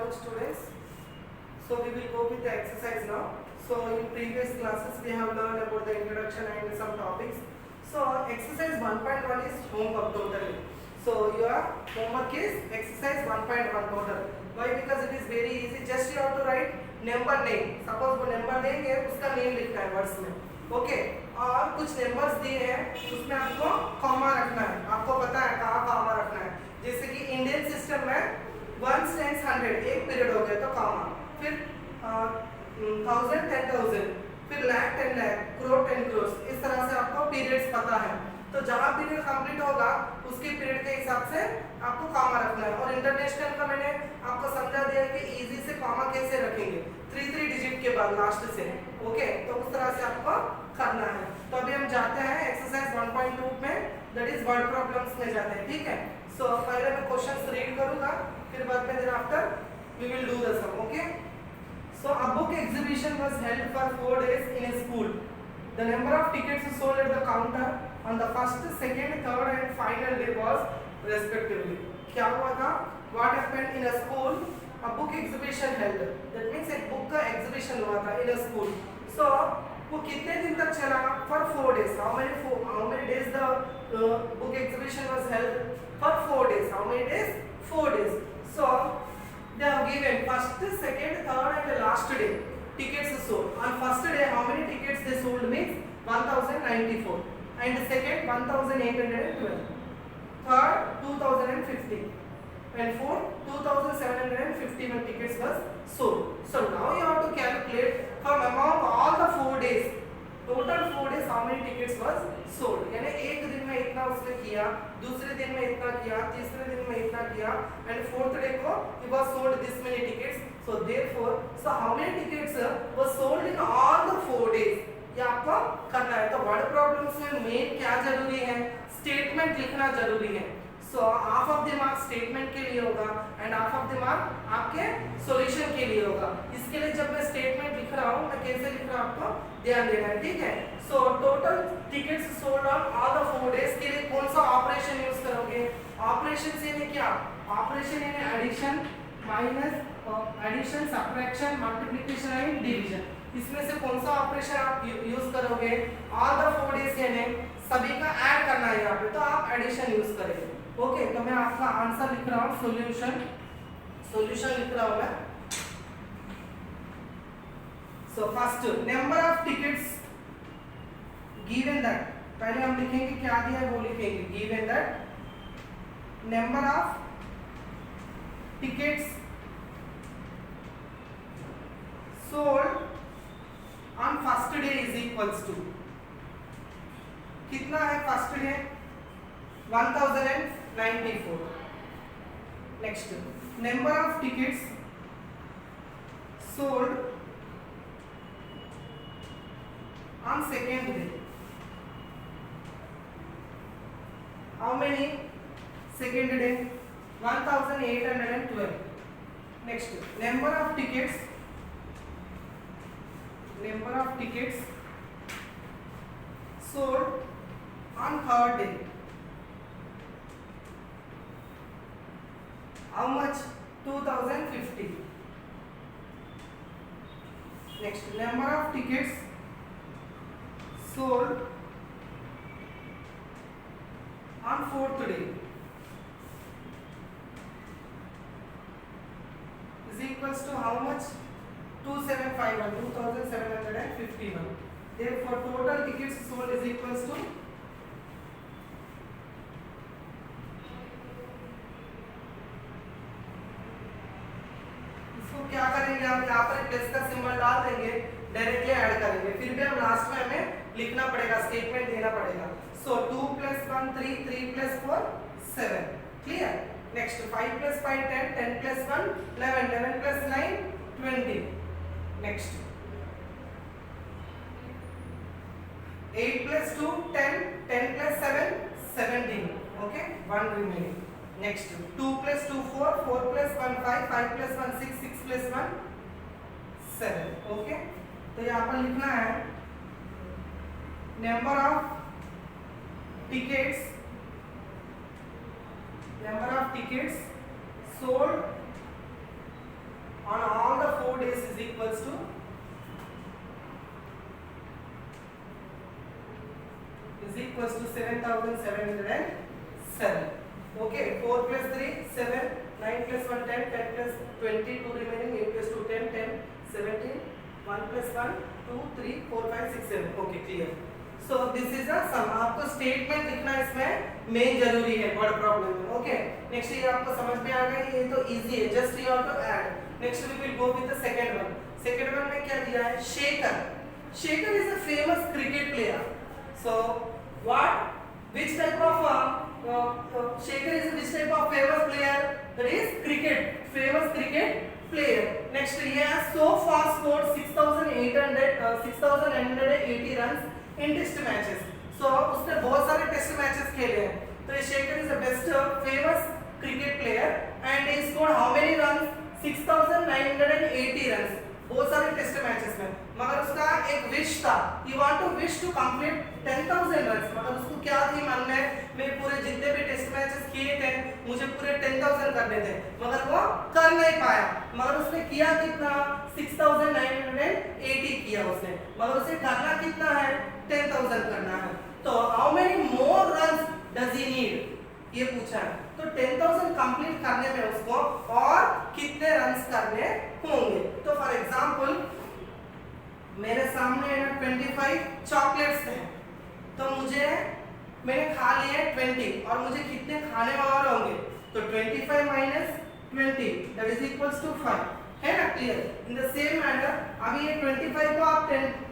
morning students. So we will go with the exercise now. So in previous classes we have learned about the introduction and some topics. So exercise 1.1 is homework totally. So your homework is exercise 1.1 total. Why? Because it is very easy. Just you have to write number name. Suppose वो number देंगे उसका name लिखना है words में. Okay और कुछ numbers दिए हैं उसमें आपको कॉमा रखना है. आपको पता है कहाँ कॉमा रखना है. जैसे कि इंडियन सिस्टम में 1 टेंस 100 एक पीरियड हो गया तो कॉमा, फिर 1000 10,000, फिर लाख 10 लाख, करोड़ 10 करोड़. इस तरह से आपको पीरियड्स पता है. तो जहाँ पीरियड कंप्लीट होगा उसके पीरियड के हिसाब से आपको कॉमा रखना है. और इंटरनेशनल का मैंने आपको समझा दिया कि इजी से कॉमा कैसे रखेंगे 3 डिजिट के बाद लास्ट से. ओके तो उस तरह से आपको करना है. तो अभी हम जाते हैं एक्सरसाइज 1.2 में, दैट इज वर्ड प्रॉब्लम्स में जाते हैं. ठीक है. सो पहले मैं क्वेश्चंस रीड करूंगा, फिर बाद में then after we will do the sum. Okay. So a book exhibition was held for 4 days in a school. The number of tickets sold at the counter on the first, second, third and final day was respectively. क्या हुआ था? What happened in a school? A book exhibition held. That means एक book का exhibition हुआ था in a school. So वो कितने दिन तक चला? For 4 days. How many days the book exhibition was held? For 4 days. How many days? 4 days. So they have given first, second, third and the last day tickets sold. On first day how many tickets they sold means 1094, and second 1812, third 2050 and fourth 2751 tickets was sold. So now you have to calculate from among all the 4 days, total 4 days how many tickets was sold. यानी एक दिन में इतना उसने किया, दूसरे दिन में इतना किया, तीसरे दिन में इतना किया, and fourth day को it was sold this many tickets. So therefore, so how many tickets was sold in all the 4 days? ये आपको करना है. तो वर्ड प्रॉब्लम्स में मेन क्या जरूरी है? स्टेटमेंट लिखना जरूरी है. So half of the mark statement के लिए होगा and half of the mark आपके सॉल्यूशन के लिए होगा. इसके लिए जब मैं स्टेटमेंट लिख रहा हूँ मैं कैसे लिख रहा हूँ आपको ध्यान देना है. ठीक है. So total tickets sold on all the 4 days के लिए कौन सा ऑपरेशन यूज करोगे? ऑपरेशन से यानी क्या? ऑपरेशन यानी addition, minus, addition, subtraction, multiplication and division. इसमें से कौन सा ऑपरेशन आप यूज करोगे? ऑल द 4 डेज यानी सभी का ऐड करना है यहाँ पे, तो आप एडिशन यूज करेंगे. ओके तो मैं आपका आंसर लिख रहा हूँ, सॉल्यूशन लिख रहा हूँ मैं. So first number of tickets given that, पहले हम लिखेंगे क्या दिया है वो लिखेंगे. Given that number of tickets sold on first day is equals to, कितना है first day? 1094. Next number of tickets sold on second day, how many? Second day 1812. Next number of tickets sold on third day, how much? 2050. Next number of tickets sold on fourth day is equals to how much? 2751, 2751. Therefore total tickets sold is equals to इसको क्या करेंगे हम यहाँ पर plus का symbol डाल देंगे, directly add करेंगे. फिर भी हम लास्ट में हमें लिखना पड़ेगा, स्टेटमेंट देना पड़ेगा. सो 2 + 1 3, 3 + 4 7. Clear. Next 5 + 5 10, 10 + 1 11, 11 + 9 20. Next 8 + 2 10, 10 + 7 17. Okay 1 remaining. Next 2 + 2 4, 4 + 1 5, 5 + 1 6, 6 + 1 7. Okay तो यहाँ पर लिखना है number of tickets sold equals to 7707. Okay, 4 plus 3 7, 9 plus 1 10, 10 plus 20 2 remaining, 8 plus 2 10, 10 17, 1 plus 1 2 3 4 5 6 7. Okay, clear. So this is a sum. आपको स्टेटमेंट लिखना इसमें मेन जरूरी है वर्ड प्रॉब्लम में. ओके, नेक्स्ट ये आपको समझ में आ गया, ये तो इजी है, just you have to add. Next we will go with the second one. Second one में क्या दिया है? Shekhar. Shekhar is a famous cricket player. So what which type of Shekhar is which type of famous player? That is cricket, famous cricket player. Next he has so far scored 6,980 runs in test matches. So उसने बहुत सारे test matches खेले हैं. तो ये Shekhar is the best famous cricket player and he scored how many runs? 6,980 runs. बहुत सारे test matches में. मगर उसका एक विश था, he want to wish to complete 10,000 runs. मगर उसको क्या थी मन में, मैं पूरे जितने भी टेस्ट मैचेस किए थे मुझे पूरे 10,000 करने थे, मगर वो कर नहीं पाया. मगर उसने किया कितना? 6,980 किया उसने, मगर उसे करना कितना है? 10,000 करना है. तो how many more runs does he need? ये पूछा है. तो 10,000 कंप्लीट करने में उसको और कितने रन्स करने होंगे? तो फॉर एग्जांपल मेरे सामने 25 चॉकलेट्स थे, तो मैंने खा लिए 20 और मुझे कितने खाने और होंगे? तो 25 minus 20 that is equals to 5. है ना? Clear. In the same manner अभी ये 25 को आप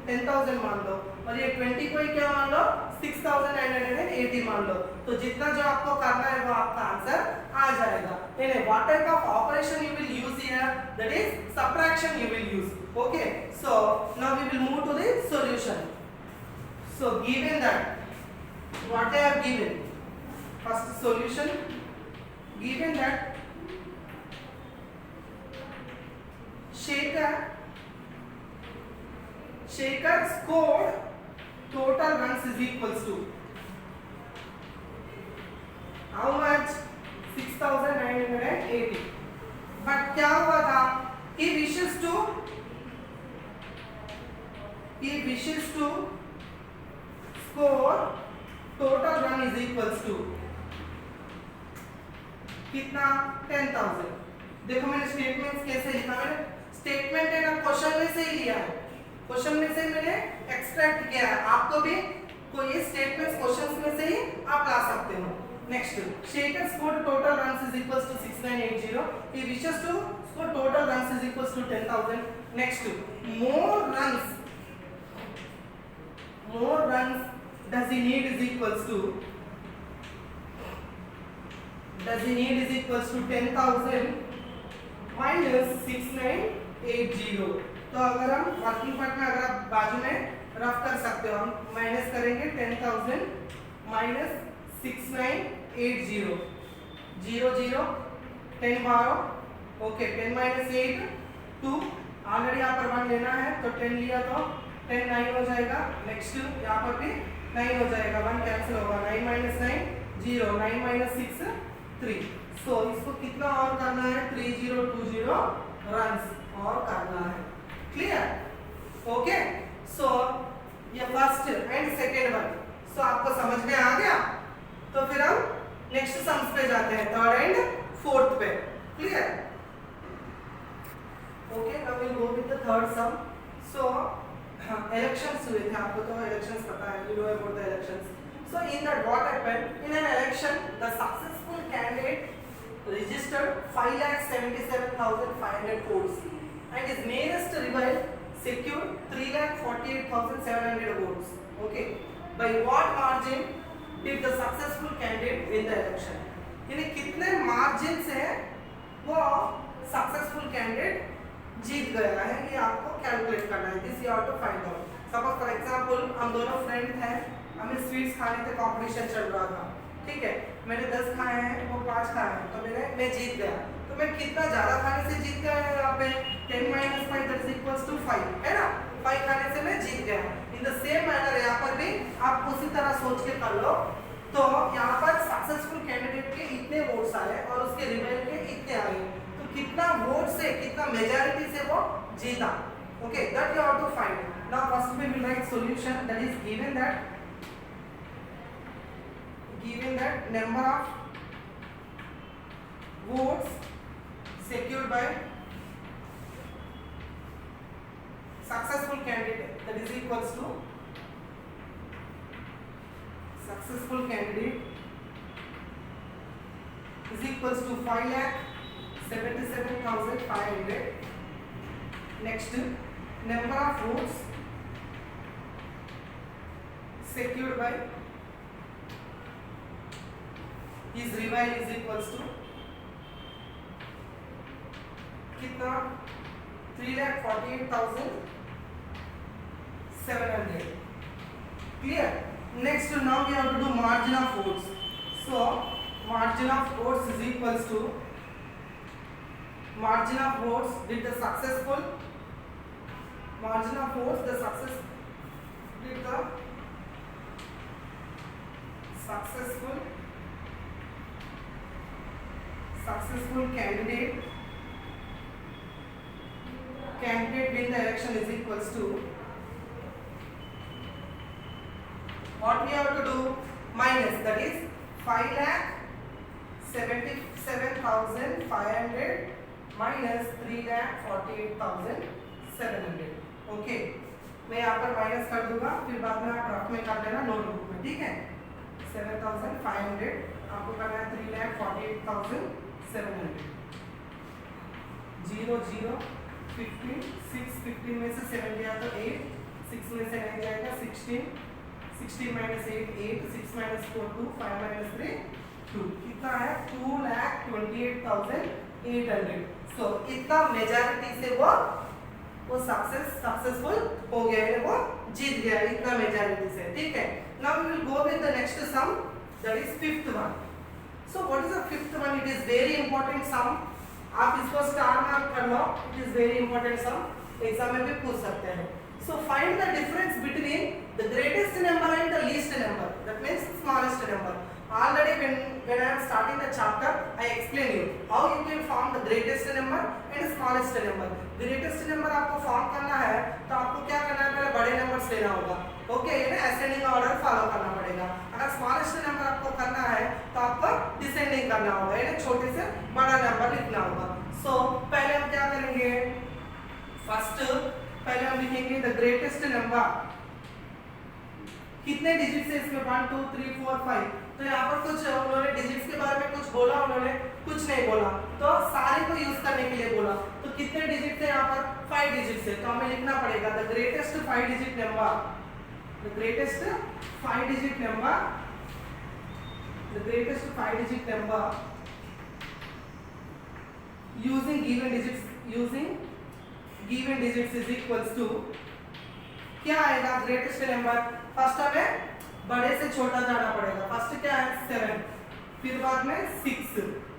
10,000 मान लो और ये 20 को ही क्या मान लो? 6,980 मान लो. तो जितना जो आपको करना है वो आपका आंसर आ जाएगा. यानी what type of operation you will use here? That is subtraction you will use. Okay, so now we will move to the solution. So given that what I have given, first solution, given that Shekhar scored total runs is equals to how much? 6,980. but क्या हुआ था? he wishes to score total run is equals to कितना? 10,000. देखो मैंने statements कैसे लिखा, मैंने statement है ना क्वेश्चन में से ही लिया है, क्वेश्चन में से मैंने एक्सट्रैक्ट किया है. आपको भी कोई ये स्टेटमेंट्स क्वेश्चंस में से ही आप ला सकते हो. Next, Shekhar scored total runs is equals to 6,980. he wishes to score total runs is equals to 10,000. next, more runs does he need is equals to 10,000 minus 6,980. तो अगर हम वर्किंग पार्ट में अगर आप बाजू में रफ कर सकते हो, हम माइनस करेंगे 10,000 माइनस 6,980 0 0 10 12. Okay, 10 minus 8 2. ऑलरेडी यहाँ पर 1 लेना है तो 10 लिया तो 10 9 हो जाएगा. नेक्स्ट यहाँ पर भी 9 हो जाएगा, 1 कैंसिल होगा. 9 minus 9 0, 9 minus 6 3. सो इसको कितना और करना है? 3020 रन्स और करना है. क्लियर? ओके, सो ये फर्स्ट एंड सेकेंड वन. सो आपको समझ में आ गया? तो फिर हम नेक्स्ट सम्स पे जाते हैं, थर्ड एंड फोर्थ पे. Clear? Okay, now we will go with the third sum. So elections हुए थे, आपको तो इलेक्शंस पता है, you know about the elections. So in that what happened? In an election, the successful candidate registered 5,77,500 votes and his nearest rival secured 3,48,700 votes. Okay, by what margin did the successful candidate win the election? यानी कितने margin से वो successful candidate जीत गया है, ये आपको calculate करना है. This you have to find out. Suppose for example हम दोनों फ्रेंड हैं, हमें स्वीट्स खाने के कंपटीशन चल रहा था. ठीक है, मैंने 10 खाए हैं, वो 5 खाए हैं, तो मैं जीत गया. तो मैं कितना ज्यादा खाने से जीत गया है? यहाँ पे 10 minus 5 that is equals to 5 है ना. 5 खाने से मैं जीत गया. इन द सेम मैनर यहाँ पर भी आप उसी तरह सोच के कर लो. तो यहाँ पर सक्सेसफुल कैंडिडेट के इतने वोट्स आए और उसके रिवाइवल के इतने आए, तो कितना वोट से, कितना मेजॉरिटी से वो जीता. Okay, that you have to find. Now first we will write solution. That is given that given that number of votes secured by successful candidate, that is equals to successful candidate is equals to 5,77,500. Next, number of votes secured by is revised is equals to कितना 3,48,700. Clear? Next, now we have to do margin of votes. So margin of votes is equals to margin of votes with the successful margin of votes the success with the successful candidate win the election is equals to what we have to do minus, that is 5,77,500 minus 3,48,700. Okay, मैं यहाँ पर minus कर दूंगा, फिर बाद में आप rough में कर देना नोटबुक में, ठीक है। 7,500 आपको करना है 3,48,700. 0 0 15 6 15 में से 7 गया तो 8, 6 में से 9 जाएगा 16, 16 minus 8 8, 6 minus 4 2, 5 minus 3 2. कितना है 2,28,800. सो इतना मेजॉरिटी से वो सक्सेसफुल हो गया है, वो जीत गया इतना मेजॉरिटी से, ठीक है। Now we will go with the next sum, that is fifth one. So what is the fifth one? It is very important sum. आप इसको स्टार मार्क कर लो, it is very important sum, exam में भी पूछ सकते हैं. So find the difference between the greatest number and the least number, that means smallest number. Already when I am starting the chapter, I explain you how you can form the greatest number and smallest number. Greatest number आपको form करना है तो आपको क्या करना है, पहले बड़े numbers लेना होगा, ओके, ये ना ascending order follow करना पड़ेगा. अगर smallest number आपको करना है तो आपको descending करना होगा, ये ना छोटे से बड़ा number लिखना होगा. So पहले हम क्या करेंगे, first पहले हम लिखेंगे the greatest number. कितने डिजिट्स है इसमें 1 2 3 4 5. तो यहाँ पर कुछ उन्होंने डिजिट्स के बारे में कुछ बोला, उन्होंने कुछ नहीं बोला, तो सारे को यूज करने के लिए बोला. तो कितने डिजिट्स है यहाँ पर 5 डिजिट्स है, तो हमें लिखना पड़ेगा the greatest 5 digit number, the greatest 5 digit number, the greatest 5 digit number using given digits is equals to क्या आएगा ग्रेटेस्ट नंबर. फर्स्ट हमें बड़े से छोटा जाना पड़ेगा. फर्स्ट क्या है 7, फिर बाद में 6,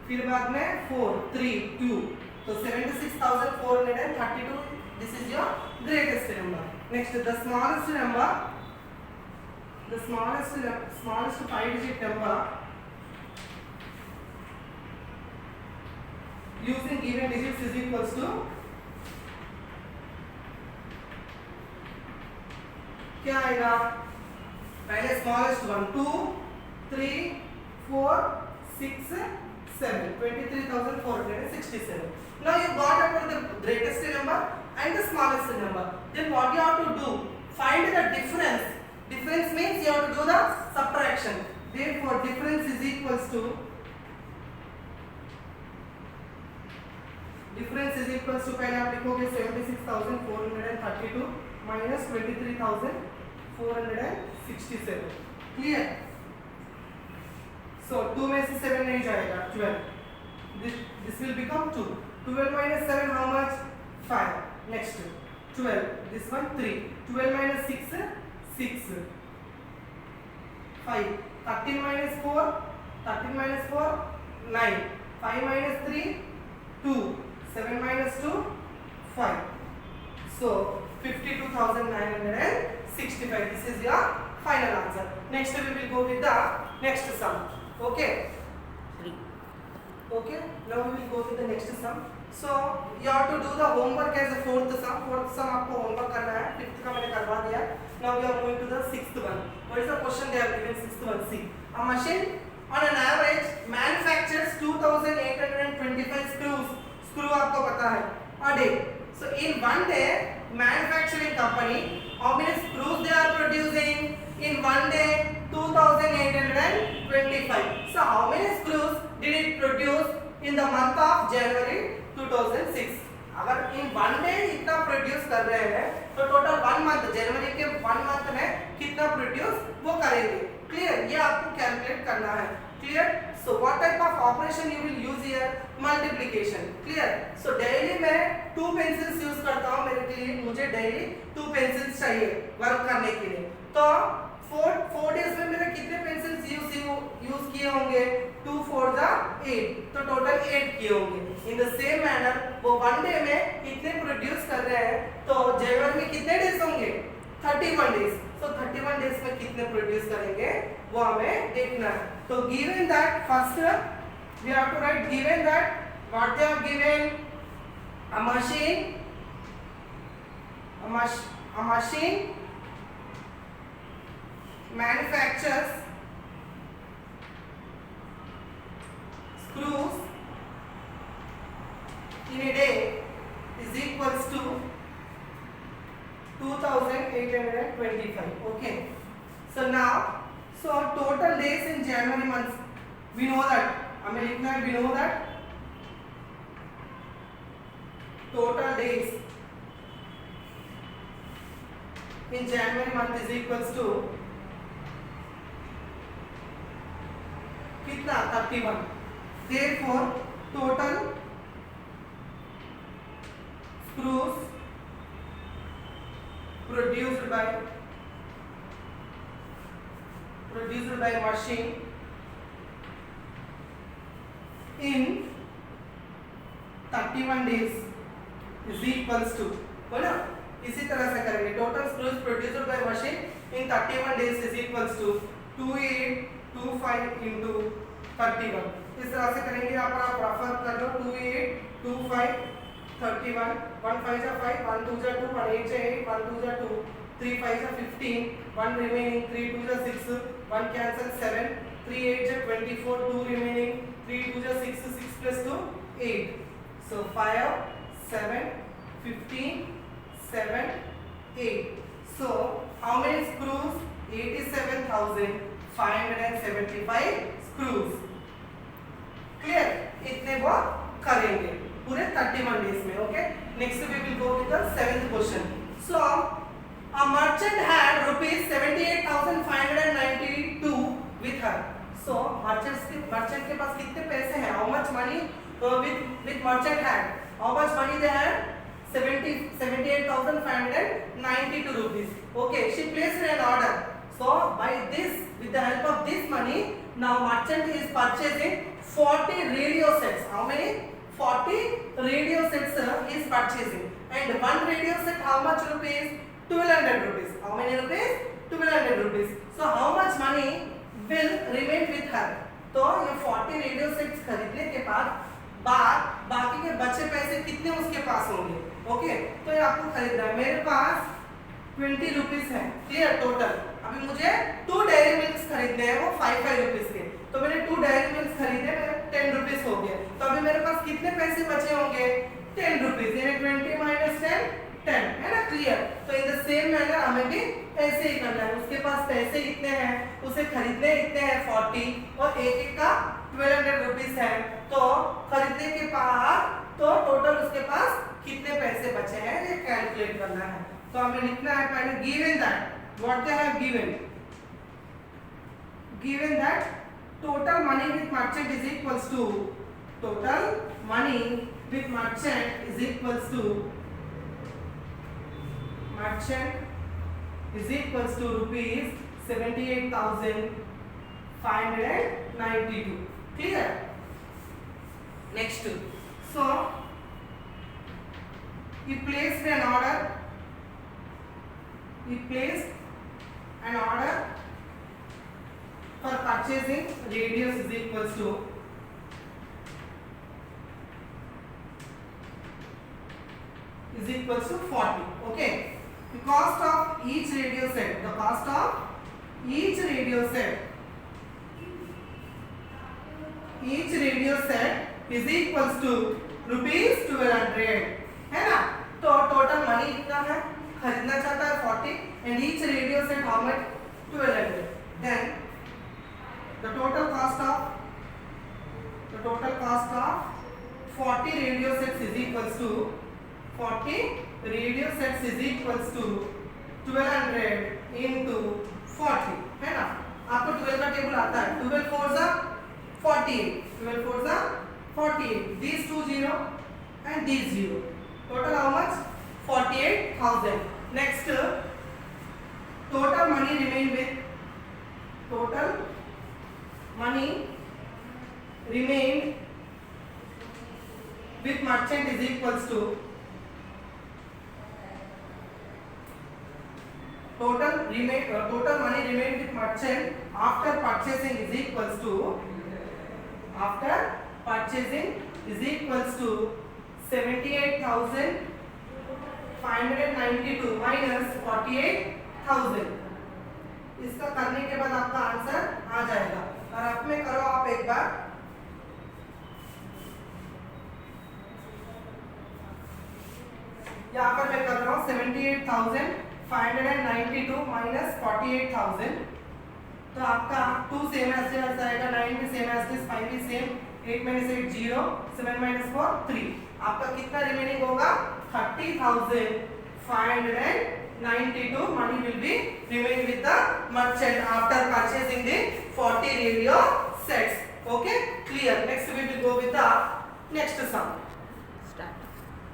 फिर बाद में 4 3 2, तो 76,432. This is your greatest number. Next the smallest number, the smallest 5 digit number using given digits is equals to क्या आएगा, पहले smallest 1 2 3 4 6 7, 23,467. Now you got about the greatest number and the smallest number. Then what you have to do, find the difference. Difference means you have to do the subtraction. Therefore difference is equals to पहले आप लिखोगे 76,432 minus 23,467. Clear. सो 2 में से 7 नहीं जाएगा, 12. This will become 2. 12 minus 7 how much? 5. Next 12. This one 3. 12 minus 6 6. 5. 13 minus 4 9. 5 minus 3 2. 7 minus 2 5. So 52,965. This is your final answer. Next we will go with the next sum. Okay. Okay. Now we will go with the next sum. So you have to do the homework as a fourth sum. Fourth sum आपको homework करना है. Fifth का मैंने करवा दिया. Now we are going to the sixth one. What is the question they have given? Sixth one. See. A machine on an average manufactures 2825 screw आपको पता है a day. So in one day manufacturing company how many screws they are producing in one day? 2825. So how many screws did it produce in the month of January 2006? अगर इन one day इतना produce कर रहे हैं तो total one month जनवरी के one month में कितना produce वो करेंगे. क्लियर? ये आपको कैलकुलेट करना है. Clear? So what type of operation you will use here? Multiplication. Clear? So daily मैं 2 पेंसिल्स यूज करता हूँ. मेरे लिए मुझे डेली 2 पेंसिल्स चाहिए वर्क करने के लिए. तो 4 डेज में मेरे कितने पेंसिल्स यूज किए होंगे? 2 4 द 8. तो टोटल 8 किए होंगे. इन द सेम मैनर वो वन डे में कितने प्रोड्यूस कर रहे हैं तो जनवरी में कितने डेज होंगे? 31 डेज. सो 31 डेज में कितने प्रोड्यूस करेंगे वो हमें देखना है. तो given that first we have to write given that what they have given a machine manufactures screws in a day is equals to 2825. Okay, so now total days in January month we know that we know that total days in January month is equals to कितना? 31. Therefore total screws produced by machine in 31 days is equals to, बोला इसी तरह से करेंगे. Total screws produced by machine in 31 days is equals to 2825 into 31. इस तरह से करेंगे. आप रेफर कर लो. 2825 31 1 5 जा 5 1 2 जा 2 1 8 जा 8 1 2 जा 2 3 5 जा 15 1 remaining 3 2 जा 6 1 cancel 7 3 8 जा 24 2 remaining 3 2 जा 6 6 plus 2 8. So 5 7 15 7 8. So how many screws? 87,575 screws. Clear? इतने वो करेंगे पूरे 31 डेज में. Okay, next we will go with the 7th question. So a merchant had rupees 78,592 with her. So merchant के पास कितने पैसे हैं? How much money with merchant had? How much money they had? 78,592 rupees. Okay, she placed an order. So by this, with the help of this money, now merchant is purchasing 40 radio sets. How many? 40 radio sets is purchasing. And one radio set how much rupees? 1200 rupees. How many rupees? 1200 rupees. So how much money will remain with her? तो ये 40 radio sets खरीदने के बाद बाकी के बचे पैसे कितने उसके पास होंगे? ओके, तो ये आपको खरीदना है. मेरे पास 20 रुपीस है. क्लियर? टोटल अभी मुझे 2 डेयरी मिल्क खरीदने हैं वो 5 रुपीस के. तो मैंने 2 डेयरी मिल्क खरीदे, मेरे 10 रुपीस हो गए. तो अभी मेरे पास कितने पैसे बचे होंगे? 10 रुपीस. यानी 20 minus 10 10 है ना. क्लियर? तो इन द सेम मैनर हमें भी ऐसे ही करना है. उसके पास पैसे इतने हैं, उसे खरीदने इतने हैं 40 और एक का 1200 रुपीस है. तो खरीदने के बाद तो टोटल उसके पास कितने पैसे बचे हैं ये कैलकुलेट करना है. तो हमें लिखना है पहले given that what they have given that total money with merchant is equals to total money with merchant is equals to rupees 78,592. Clear? Next, so he placed an order for purchasing radius is equals to is equals to 40. Okay, the cost of each radio set, the cost of each radio set each radio set is equals to rupees 1200 है ना। तो total money इतना है, खरीदना चाहता है 40 and each radio set how much 1200. Then the total cost of 40 radio sets is equals to 40 radio sets is equals to 1200 into 40 है ना। आपको 12 का टेबल आता है, 12 4 जा 48, 12 4 जा 48, these 2 0 and these 0, total how much 48,000. Next total money remained with merchant is equals to total money remained with merchant after purchasing is equals to 78,592 minus 48,000. इसका करने के बाद आपका आंसर आ जाएगा। और आप में करो आप एक बार, यहाँ पर मैं कर रहा हूँ 78,592 minus 48,000। तो आपका 2 सेम एज आएगा, 9 भी सेम एज 5 भी सेम, 8 minus 8 0, 7 minus 4 3। आपका कितना रिमेनिंग होगा 30,592 money will be remain with the merchant after purchasing the 40 radio sets. Okay, clear. Next we will go with the next sum.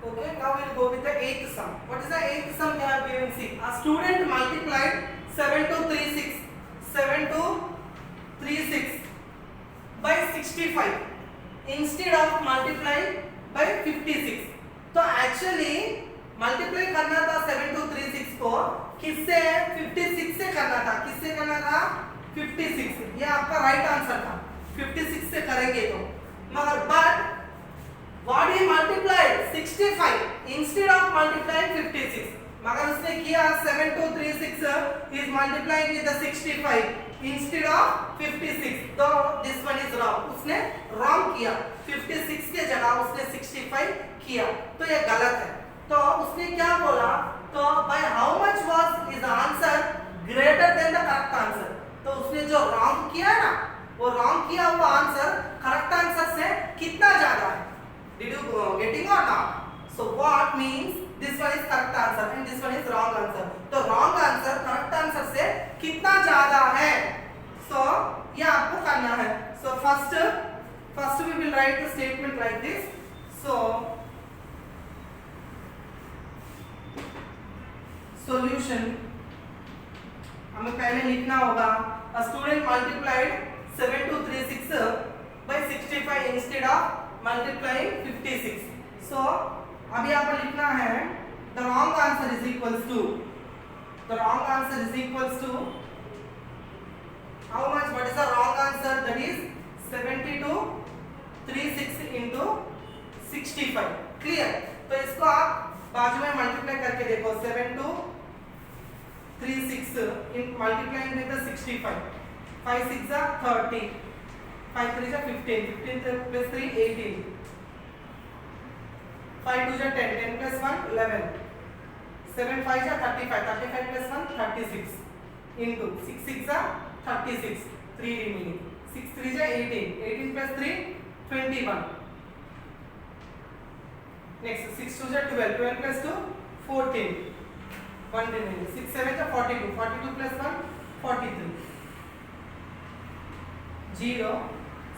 Okay, now we will go with the eighth sum. What is the eighth sum they are given? See, a student multiplied 7236 by 65 instead of multiplying by 56. तो actually multiply करना था 7236 को किससे 56 से करना था, किससे करना था 56, ये आपका राइट आंसर था, 56 से करेंगे तो। मगर but what he multiplied 65 instead of multiplying 56, मगर उसने किया 7236 is multiplying with the 65 instead of 56, तो दिस वन इज रॉन्ग, उसने रॉन्ग किया, 56 के जगह उसने 65 किया, तो ये गलत है। तो उसने क्या बोला, तो by how much was is answer greater than the correct answer, तो उसने जो रॉन्ग किया ना, वो रॉन्ग किया हुआ आंसर करेक्ट आंसर से कितना ज्यादा है। डिड यू गेटिंग और not? So what means this one is correct answer and this one is wrong answer, तो रॉन्ग आंसर करेक्ट आंसर से कितना ज्यादा है, सो ये आपको करना है। So first we will write the statement like this. So solution हमें पहले लिखना होगा, a student multiplied 7236 by 65 instead of multiplying 56। So अभी आपको लिखना है the wrong answer is equals to how much, what is the wrong answer, that is 7236 into 65। Clear? तो इसको आप बाजू में मल्टीप्लाई करके देखो, 7236 in multiplying with the 65, 5 6 are 30, 5 3 are 15, 15 plus 3 18, 5 2 are 10, 10 plus 1 11, 7 5 are 35, 35 plus 1 36 into 6 6 are 36, 3 remaining, 6 3 are 18, 18 plus 3 21, next 6 2 are 12, 12 plus 2 14, 1 remaining, 6 7 are 42, 42 plus 1 43, 0,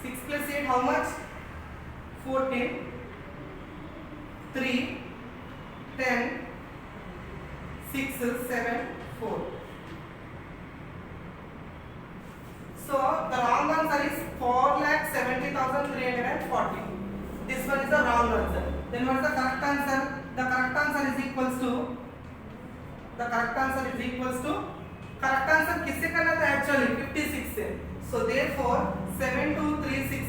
6 plus 8 how much 14, 3 10 6 7 4. So the wrong answer is 4,70,340. This one is the wrong answer. Then what is the correct answer? The correct answer is equals to correct answer किससे करना था actually 56 से. So therefore 7236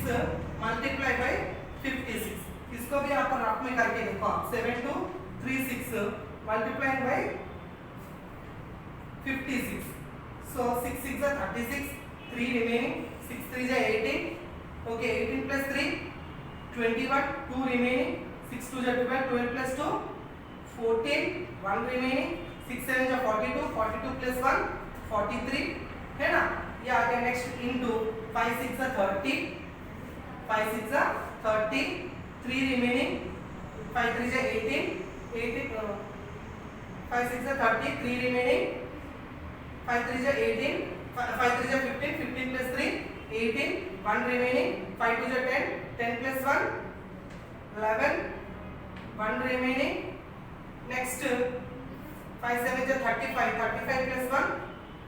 multiply by 56. इसको भी आप rough में करके देखो, 7236 multiply by 56. So 6 6 are 36, 3 remaining, 6 3 are 18, Okay, 18 plus 3 21, 2 remaining, 6 2 12, 12 plus 2 14, 1 remaining, 6 7 42, 42 plus 1 43 है ना। ये आ गया next into 5 6 30, 5 6 30, 3 remaining, 5 3 18, 18 5 6 30, 3 remaining, 5 3 18, 5 3 15, 15 plus 3 18, 1 remaining, 5 2 10, 10 plus 1 11, 1 remaining, next 5 7 35, 35 plus 1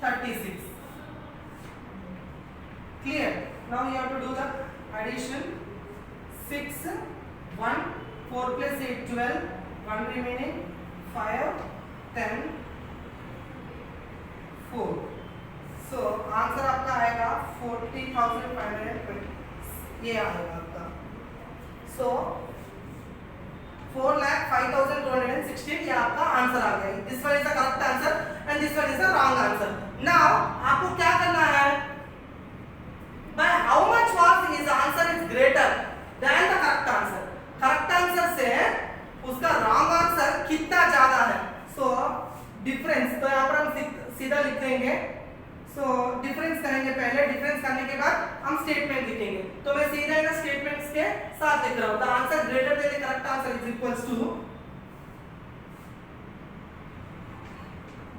36. Clear? Now you have to do the addition. 6 1 4 plus 8 12, 1 remaining, 5 10 4. So answer आपका आएगा 40,520, ये आएगा आपका। So 4,05,216 ये आपका आंसर आ गया। This one is the correct answer and this one is the wrong answer. Now आपको क्या करना है, by how much was his answer is greater than the correct answer। Correct answer से उसका रॉन्ग आंसर कितना ज्यादा है। सो डिफरेंस, तो यहाँ पर हम सीधा लिख देंगे। सो डिफरेंस करेंगे पहले, डिफरेंस करने के बाद हम स्टेटमेंट लिखेंगे। तो मैं सीधा इन स्टेटमेंट्स के साथ लिख रहा हूँ। The answer greater than the correct answer is equals to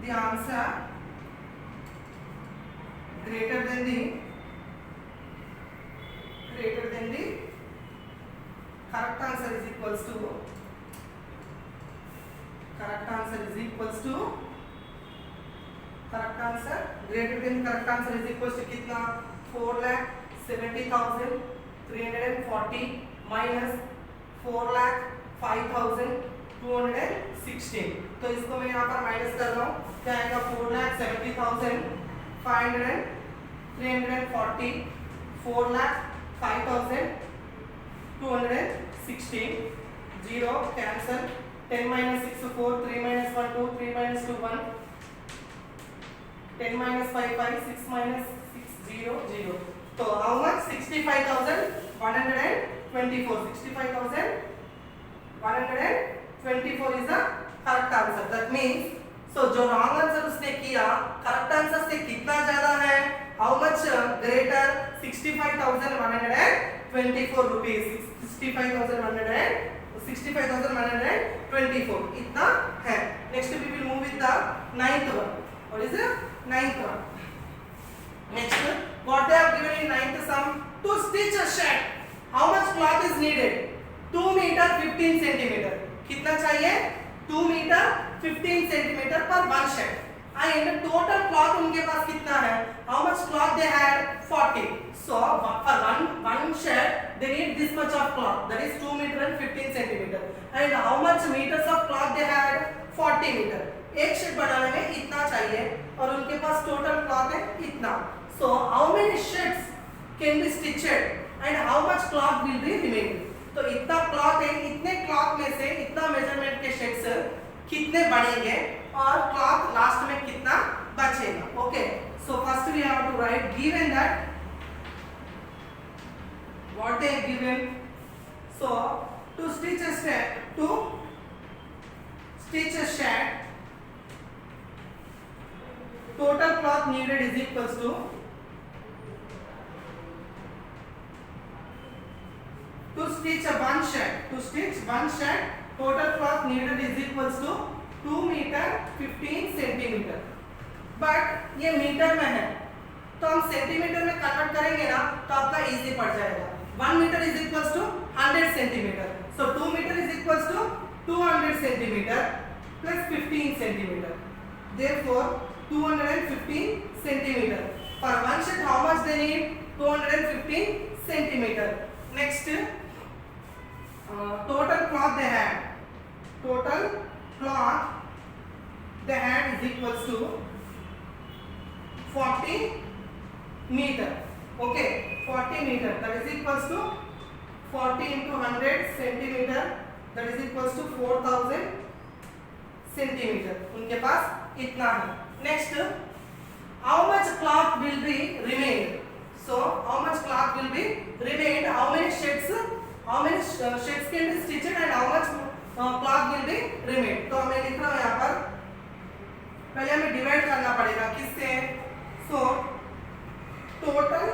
the answer greater than the correct answer is equals to correct answer greater than correct answer is equals to कितना 4,70,340 minus 4,05,216। तो इसको मैं यहाँ पर माइनस कर रहा हूँ, क्या आएगा 4,70,340 4,05,216 0 cancel 10 minus 6 4 3 minus 1 2 3 minus 2 1 10 minus 5 5 6 minus 6 0 0। तो how much 65,124 65,124 is the correct answer। that means so जो रॉन्ग आंसर उसने किया करेक्ट आंसर से कितना ज्यादा है, हाउ मच ग्रेटर 65,124 रुपीस 65,124 इतना है। Next we will move with the ninth one. What is the ninth one? Next what they have given in ninth sum, to stitch a shirt how much cloth is needed 2 metre 15 centimetre. कितना चाहिए 2 metre 15 centimetre पर one shirt and total cloth उनके पास कितना है, how much cloth they had 40। so for one shirt they need this much of cloth, that is 2 meter and 15 centimeter and how much meters of cloth they had 40 meter। एक shirt बनाने में इतना चाहिए और उनके पास टोटल क्लॉथ है इतना। so how many shirts can be stitched and how much cloth will be remaining। तो इतना क्लॉथ है, इतने क्लॉथ में से इतना मेजरमेंट के शर्ट्स कितने बनेंगे और क्लॉथ लास्ट में कितना बचेगा। Okay, so first we have to write given that what they have given। so to stitch a shirt total cloth needed is equals to stitch one shirt total cloth needed is equals to 2 meter 15 centimeter। But ये metre में है तो हम centimetre में convert करेंगे ना तो आपका इजी पड़ जाएगा। 1 metre is equals to 100 centimetre. So 2 metre is equals to 200 centimetre plus 15 centimetre. Therefore 215 centimetre for one shirt how much they need 215 centimeter। next total cloth they had is equals to 40 meter। okay, 40 meter that is equals to 40 into 100 centimeter that is equals to 4000 centimeter। उनके पास इतना है। next how much cloth will be remain। So how much cloth will be remained? How many shades can be stitched and how much cloth will be remained? तो हमें लिखना है यहाँ पर, पहले हमें डिवाइड करना पड़ेगा किससे? So total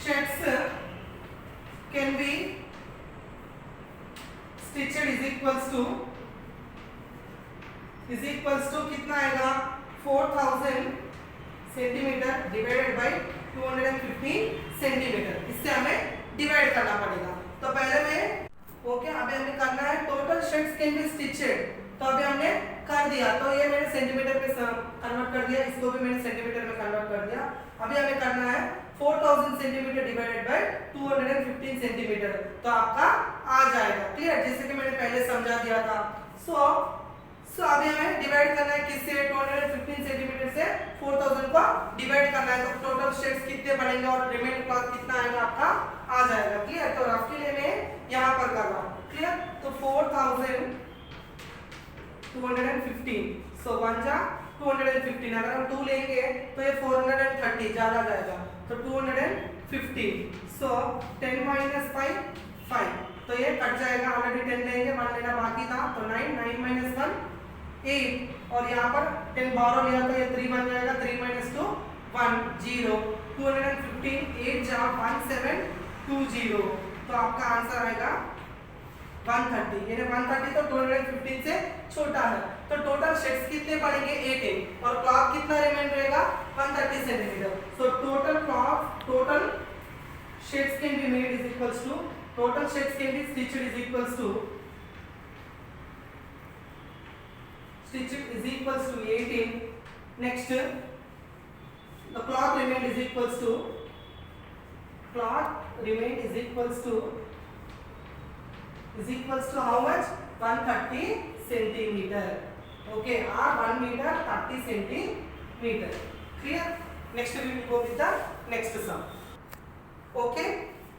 shades can be stitched is equals to कितना आएगा? 4000 सेंटीमीटर डिवाइडेड बाय 215 सेंटीमीटर, इससे हमें डिवाइड करना पड़ेगा। तो पहले में ओके, अभी हमें करना है टोटल शेड्स कैन बी स्टिचेड, तो अभी हमने कर दिया, तो ये मैंने सेंटीमीटर में कन्वर्ट कर दिया, इसको भी मैंने सेंटीमीटर में कन्वर्ट कर दिया। अभी हमें करना है 4000 सेंटीमीटर डिवाइडेड बाय 215 सेंटीमीटर, तो आपका आ जाएगा। क्लियर, जैसे कि मैंने पहले समझा दिया था। सो अभी हमें डिवाइड करना है किससे? 215 सेंटीमीटर से 4000 को डिवाइड करना है, तो टोटल शेड्स कितने बनेंगे और रिमेनिंग क्लॉथ कितना आएगा आपका आ जाएगा। क्लियर, तो रफली मैं यहाँ पर कर रहा हूँ। क्लियर, तो 4215, सो 1 जा 215, अगर हम 2 लेंगे तो ये 430 ज्यादा जाएगा, तो 215, सो 10 - 5 5, तो ये कट जाएगा, ऑलरेडी 10 लेंगे, 1 लेना बाकी था, तो 9 9 - 1 8, और यहाँ पर 10 12 लिया तो ये 3 बन जाएगा, 3 - 2 1 0, 215 8 जा 1720, तो आपका आंसर आएगा 130। ये 130 तो 215 से छोटा है, तो टोटल शेड्स कितने पड़ेंगे? 18, और क्लॉथ कितना रिमेन रहेगा? 130 centimetre. So total shades can be made is equals to, total shades can be stitched is equals to 18. Next, the cloth remained is equals to how much? 130 centimeter. Okay, or 1 meter 30 centimeter. Clear? Next we will go with the next sum. Okay,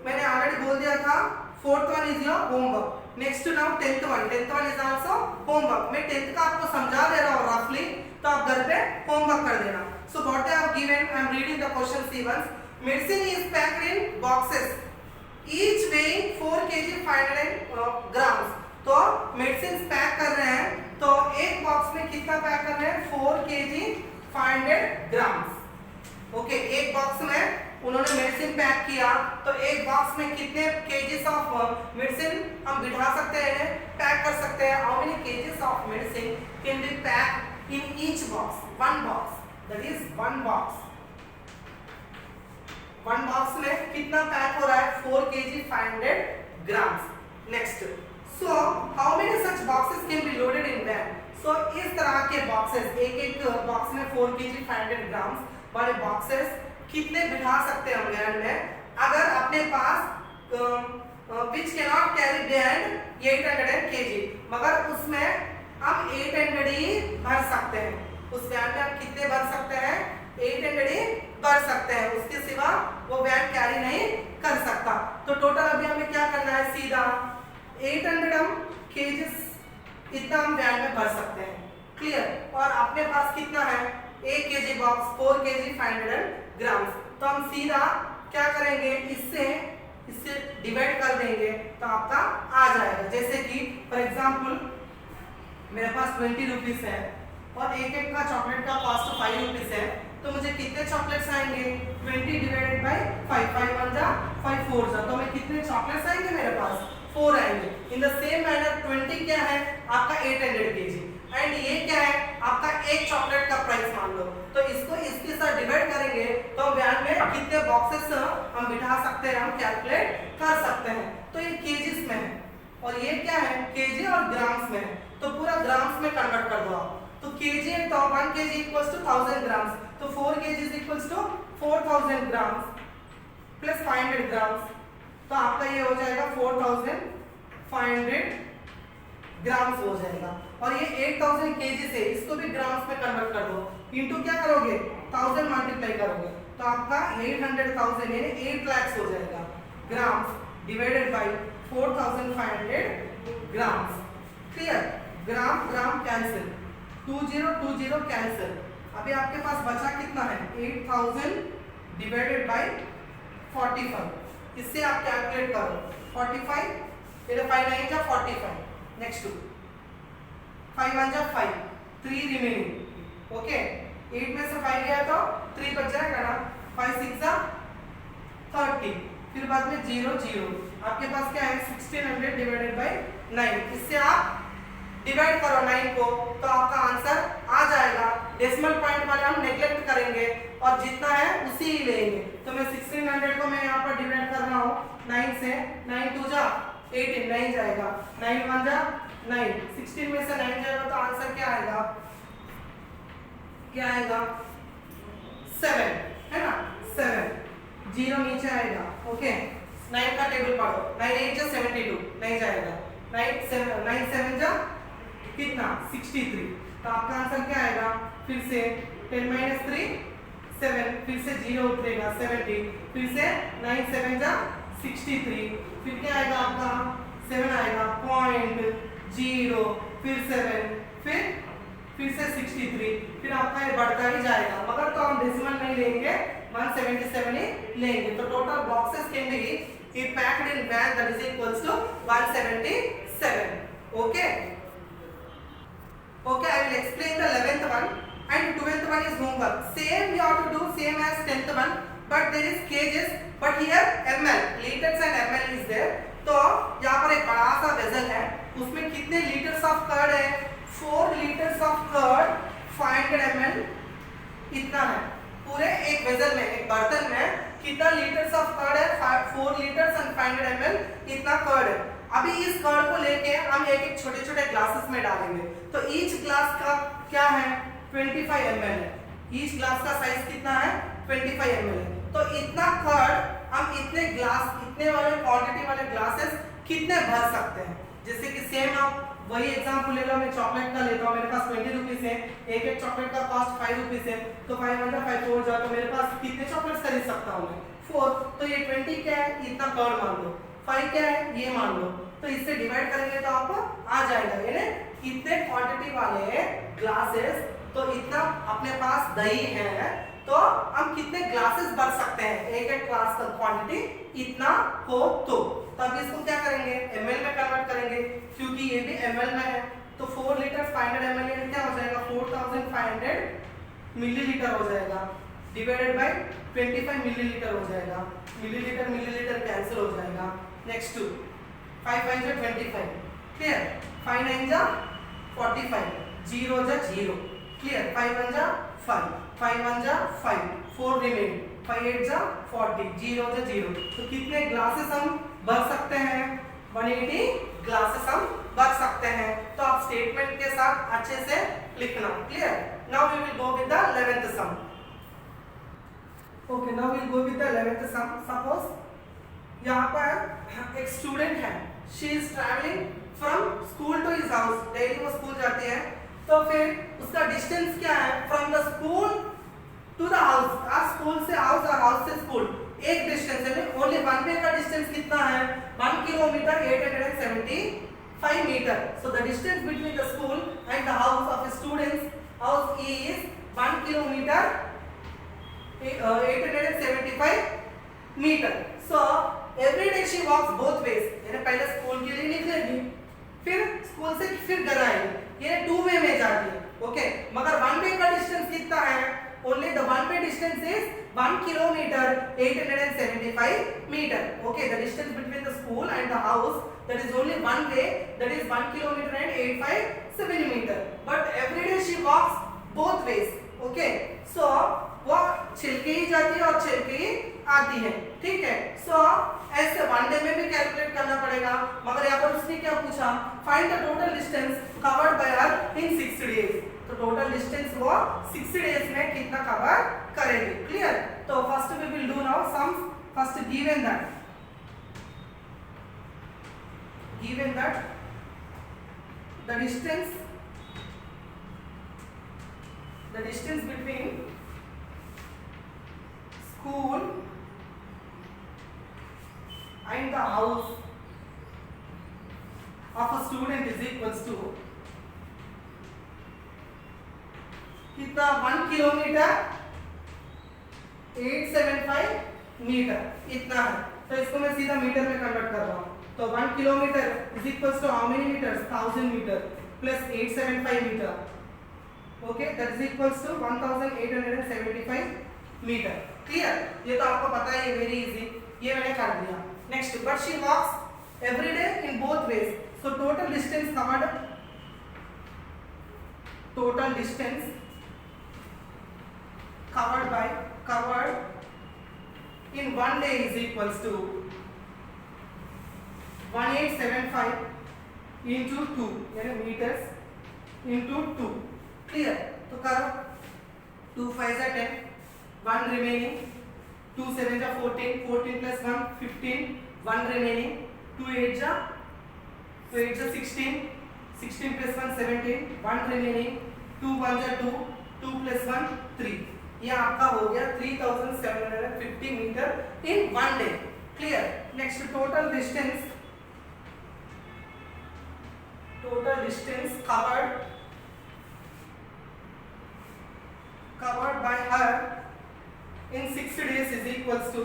मैंने already बोल दिया था, 4th one is your homework. Next now 10th one is also homework. मैं 10th का आपको समझा दे रहा हूँ रफली, तो आप घर पे होमवर्क कर देना। So what they have given, I am reading the question C1. Medicine is packed in boxes each weighing 4 kg 500 grams. तो मेडिसिन पैक कर रहे हैं, तो एक बॉक्स में कितना पैक कर रहे हैं? 4 kg 500 ग्राम्स। ओके, एक बॉक्स में उन्होंने मेडिसिन पैक किया, तो एक बॉक्स में कितने केजीस ऑफ मेडिसिन हम बिठा सकते हैं, पैक कर सकते हैं? How many kgs of medicine can be packed in each box? One box, that is one box. One box में कितना पैक हो रहा है? 4 kg 500 grams. Next, so how many such boxes can be loaded in van? सो इस तरह के boxes, एक बॉक्स में 4 kg 500 ग्राम्स वाले बॉक्सेस कितने बिठा सकते हैं हम वैन में? अगर अपने पास which can not carry beyond 800 kg, मगर उसमें हम 800 ही भर सकते हैं। उस वैन में हम कितने भर सकते हैं? 800 ही भर सकते हैं, उसके सिवा वो वैन कैरी नहीं कर सकता। तो टोटल अभी हमें क्या करना है? सीधा 800 kg इतना हम वैन में भर सकते हैं। क्लियर, और अपने पास कितना है? 1 kg बॉक्स 4 kg 500 ग्राम्स, तो हम सीधा क्या करेंगे? इससे डिवाइड कर देंगे, तो आपका आ जाएगा। जैसे कि फॉर एग्जांपल मेरे पास 20 रुपीस है और एक का चॉकलेट का कॉस्ट 5 रुपीस है, तो मुझे कितने चॉकलेट्स आएंगे? 20 डिवाइडेड बाय 5, 5 1 जा 5 4 जा, तो हमें कितने चॉकलेट्स आएंगे? मेरे पास 4 आएंगे। इन द सेम मैनर 20 क्या है? आपका 800 kg, एंड ये क्या है? आपका एक चॉकलेट का प्राइस मान लो, तो इसको इसके साथ डिवाइड करेंगे, तो वैन में कितने बॉक्सेस हम बिठा सकते हैं, हम कैलकुलेट कर सकते हैं। तो ये केजीस में है, और ये क्या है? केजी और ग्राम्स में है, तो पूरा ग्राम्स में कन्वर्ट कर दो आप। तो केजी है, तो 1 kg इक्वल्स टू 1000 ग्राम्स, तो 4 kg equals to 4000 grams plus 500 grams, तो आपका ये हो जाएगा 4500 ग्राम्स हो जाएगा। और ये 8000 kg से इसको भी ग्राम्स में कन्वर्ट कर दो, इनटू क्या करोगे? 1000 मल्टीप्लाई करोगे, तो आपका 800,000 यानी 8 लाख हो जाएगा grams divided by 4500 grams. Clear, gram gram cancel, 20 20 cancel. अभी आपके पास बचा कितना है? 8000 डिवाइडेड बाय 45। इससे आप कैलकुलेट करो 45, फिर 5 9 जा 45, नेक्स्ट 5 1 जा 5, 3 रिमेनिंग। ओके 8 में से 5 गया तो 3 बच जाएगा ना, 5 6 जा 30, फिर बाद में 0 0। आपके पास क्या है 1600 डिवाइडेड बाय 9। इससे आप डिवाइड करो 9 को तो आपका आंसर आ जाएगा। डेसिमल पॉइंट वाले हम नेग्लेक्ट करेंगे और जितना है उसी ही लेंगे। तो मैं 1600 को मैं यहाँ पर डिवाइड कर रहा हूँ 9 से, 9 2 जा 18, 9 जाएगा, 9 1 जा 9, 16 में से 9 जाएगा तो आंसर क्या आएगा, क्या आएगा 7, है ना 7, 0 नीचे आएगा। ओके 9 का टेबल पढ़ो, 9 8 जा 72, नहीं जाएगा, 9 7 जा कितना 63। तो आपका आंसर क्या आएगा, फिर से 10 - 3 7, फिर से 0 उतरेगा 70, फिर से 9 7 जा 63, फिर क्या आएगा आपका 7 आएगा, पॉइंट 0, फिर 7, फिर से 63, फिर आपका ये बढ़ता ही जाएगा। मगर तो हम डेसिमल नहीं लेंगे, 177 ही लेंगे। तो total boxes can be packed in bag that is equals to 177। Okay Okay, I will explain the 11th one and 12th one is homework. Same you have to do same as 10th one, but there is kgs, but here ml, liters and ml is there. तो यहाँ पर एक बड़ा सा vessel है, उसमें कितने litres of curd है, 4 लीटर्स ऑफ कर्ड 500 ml इतना है। पूरे एक वेसल में, एक बर्तन में कितना लीटर्स ऑफ कर्ड है, 4 लीटर्स एंड 500 ml इतना कर्ड है। अभी इस कर्ड को लेके हम एक एक छोटे छोटे ग्लासेस में डालेंगे। तो ईच ग्लास का क्या है 25 ml है, ईच ग्लास का साइज कितना है 25 ml है। तो इतना कर्ड हम इतने ग्लास, इतने वाले क्वांटिटी वाले ग्लासेस कितने भर सकते हैं। जैसे कि सेम आप वही एग्जांपल ले लो, मैं चॉकलेट का लेता हूँ, मेरे पास 20 रुपीज है, एक चॉकलेट का कॉस्ट 5 रुपीज है, तो 5 1 5 4 जाए तो मेरे पास कितने चॉकलेट्स खरीद सकता हूँ मैं 4। तो ये 20 क्या है, इतना कर्ड मान लो, 5 क्या है ये मान लो, तो इससे डिवाइड करेंगे तो आपको आ जाएगा। यानी इतने क्वांटिटी वाले ग्लासेस, तो इतना अपने पास दही है तो हम कितने ग्लासेस भर सकते हैं, एक एक ग्लास का क्वांटिटी इतना हो तो तब इसको क्या करेंगे ml में कन्वर्ट करेंगे, क्योंकि ये भी ml में है। तो 4 लीटर 500 ml यानी क्या हो जाएगा 4500 मिलीलीटर हो जाएगा, डिवाइडेड बाय 25 मिलीलीटर हो जाएगा, मिलीलीटर मिलीलीटर कैंसिल हो जाएगा। नेक्स्ट 5 5 जा 25, क्लियर, 5 9 जा 45, 0 जा 0, क्लियर, 5 1 जा 5, 5 1 जा 5, 4 रिमेनिंग, 5 8 जा 40, 0 जा 0। तो कितने ग्लासेस हम भर सकते हैं, 180 ग्लासेस हम भर सकते हैं। तो आप स्टेटमेंट के साथ अच्छे से लिखना, clear. Now we will go with the 11th sum. Okay, now we will go with the 11th sum. Suppose यहाँ पर एक स्टूडेंट है, she is travelling from school to his house, daily वो स्कूल जाती है, तो फिर उसका डिस्टेंस क्या है from the school to the house, school से हाउस और हाउस से स्कूल एक डिस्टेंस है, ओनली वन वे का डिस्टेंस कितना है 1 kilometre 875 metre. So the distance between the school and the house of students house is 1 kilometre 875 metre. So every day she walks both ways, यानी पहले school के लिए निकलेगी, फिर स्कूल से फिर घर आएगी, ये 2 वे में जाती है। ओके, मगर 1 वे का डिस्टेंस कितना है, only the 1 way distance is 1 kilometer 875 meter. Okay, the distance between the school and the house, that is only 1 way, that is 1 kilometer and 857 meter. But every day she walks both ways. Okay, so वो छिल के ही जाती है और छिल के ही आती है, ठीक है। सो ऐसे 1 डे में भी कैलकुलेट करना पड़ेगा, मगर यहाँ पर उसने क्या पूछा, find the total distance covered by her in 60 days. तो टोटल डिस्टेंस वो 60 डेज में कितना कवर करेंगे, क्लियर। तो first we will do now sum, first given that the distance between school and the house of a student is equals to कितना 1 kilometre 875 metre इतना है। तो इसको मैं सीधा मीटर में कन्वर्ट कर रहा हूँ। तो 1 kilometre is equals to how many metres 1000 metre plus 875 metre. Okay, that is equals to 1875 metre. Clear? ये तो आपको पता ही है, वेरी इजी, ये मैंने कर दिया। Next, but she walks every day in both ways, so total distance covered, total distance covered in one day is equals to 1875 into 2 यानी meters into 2। clear? तो करो 2 5 are 10, 1 remaining, 2 7 are 14, 14 plus 1 15, 1 remaining, 2 8 are 16, 16 plus 1 17, 1 remaining, 2 1 are 2, 2 plus 1 3। ये आपका हो गया 3750 metre in one day. Clear? Next, total distance covered by her in 6 days is equals to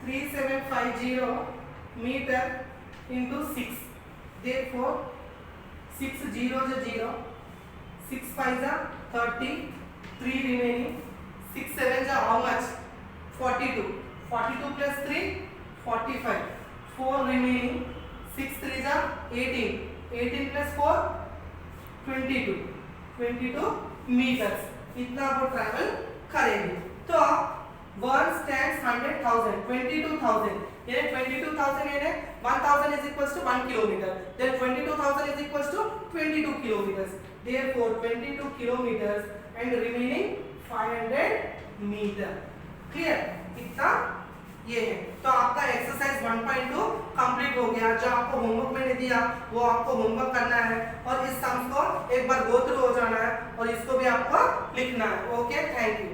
3750 meter into 6। therefore 6 zeros are 0, 6 5s are 30, 3 remaining, 6 7s are how much 42, 42 plus 3 45, 4 remaining, 6 3s are 18, 18 plus 4 22 meters इतना वो travel करेगी। तो one stands 100,000 22,000 यानी 22,000 यानी 1000 is equals to 1 kilometer, then 22,000 is equals to 22 kilometers, therefore 22 kilometers and remaining 500 meter। clear? इतना ये है। तो आपका एक्सरसाइज 1.2 कंप्लीट हो गया। जो आपको होमवर्क मैंने दिया वो आपको होमवर्क करना है और इस सम्स को एक बार गो थ्रू हो जाना है और इसको भी आपको लिखना है। Okay, thank you.